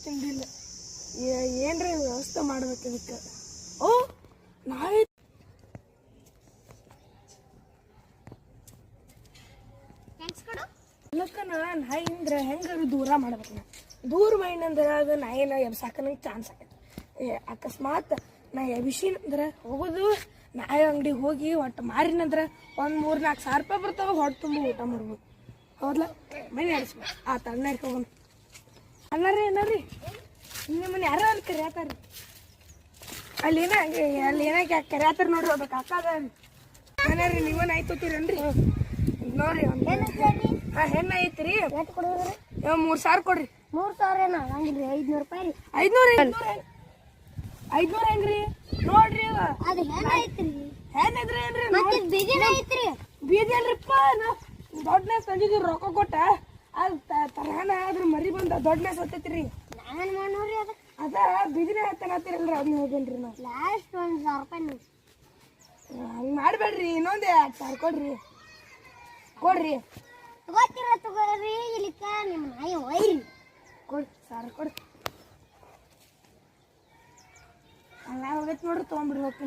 ತಿಂದಿಲ್ಲ ಏನ್ರಿ ವ್ಯವಸ್ಥೆ ಮಾಡ್ಬೇಕು ಇದಕ್ಕೆ. ಓ ನಾಳೆ ಇಲ್ಲಕ್ಕನ ನಾಯಿ ಅಂದ್ರೆ ಹೆಂಗಾದ್ರು ದೂರ ಮಾಡ್ಬೇಕು. ನಾ ದೂರ ಮೈನಂದ್ರೆ ಅದು ನಾಯಿನ ಎಬ್ಸಾಕ ನಂಗೆ ಚಾನ್ಸ್ ಆಗೈತೆ. ಅಕಸ್ಮಾತ್ ನಾ ಎಬಿಸಿನಂದ್ರೆ ಹೋಗೋದು ನಾಯಿ ಅಂಗಡಿಗೆ ಹೋಗಿ ಒಟ್ಟು ಮಾರಿನಂದ್ರೆ ಒಂದು 3-4 ಸಾವಿರ ರೂಪಾಯಿ ಬರ್ತಾವೆ. ಹೊಟ್ಟೆ ತುಂಬ ಊಟ ಮಾಡ್ಬೋದು. ಹೌದಲ್ಲ ಮನೆ ಆಡಿಸ್ಬೇಕು. ಆತ ಅಣ್ಣ ಹೋಗೋಣ. ಅಣ್ಣಾರಿ ಏನಾರಿ ನಿಮ್ಮನ್ನ ಯಾರು ಅಲ್ಲಿ ಕರಿಯಾತಾರ ಅಲ್ಲಿ ಏನ ಕರಿಯಾತಾರ ನೋಡ್ರಿ. ಒಬ್ಬ ಕಾಕ ಅದ ಅಣ್ಣಾರಿ ನೀವ ನಾಯಿ ತೊತೀರೇನ್ರಿ? ನೋಡ್ರಿ ಹೆಣ್ಣ ಐತ್ರಿ. 3,000 ಕೊಡ್ರಿ. 3,000 ಹಂಗಿಲ್ರಿ 500 ರೂಪಾಯಿ ರೀ. 500 ಹೆಂಗ್ರಿ? ನೋಡ್ರಿ ಅದು ಹೆಣ್ಣ ಐತ್ರಿ. ಹೆಣ್ಣಿದ್ರಿ ಏನ್ರಿ? ಬೀದಿನ ಐತ್ರಿ. ಬೀದಿ ಅಲ್ರಿಪ್ಪ. ದೊಡ್ಡನೇ ತಂದಿದ್ರಿ ರೊಕ್ಕ ಕೊಟ್ಟ ಅದು ತರಹನ ಆದ್ರ ಮರಿ ಬಂದ ದೊಡ್ಡನೇ ಸತ್ತೈತ್ರಿ. ನಾವೇನ್ ಮಾಡಿ ನೋಡ್ರಿ ಅದ ಬೀದಿನೇ ಹತ್ತನತ್ತಿರಲ್ರಿ. ಅದನ್ನ ಹೋಗೇನ್ರಿ ನಾವು ಲಾಸ್ಟ್ 1,000 ರೂಪಾಯಿ ನೋಡಿ. ಹಂಗೆ ಮಾಡಬೇಡ್ರಿ. ಇನ್ನೊಂದು 2,000 ಕೊಡ್ರಿ. ತಗೋರಿ ಇಲ್ಲಿಕ ನಿಮ್ಮ ನಾಯಿ ಒಯ್ರಿ. ಕೊಡ್ರಿ 1,000 ಕೊಡ್ರಿ. ಹಂಗ ಹೋಗೈತಿ ನೋಡ್ರಿ. ತೊಗೊಂಡ್ಬಿಡ್ಬೇಕು.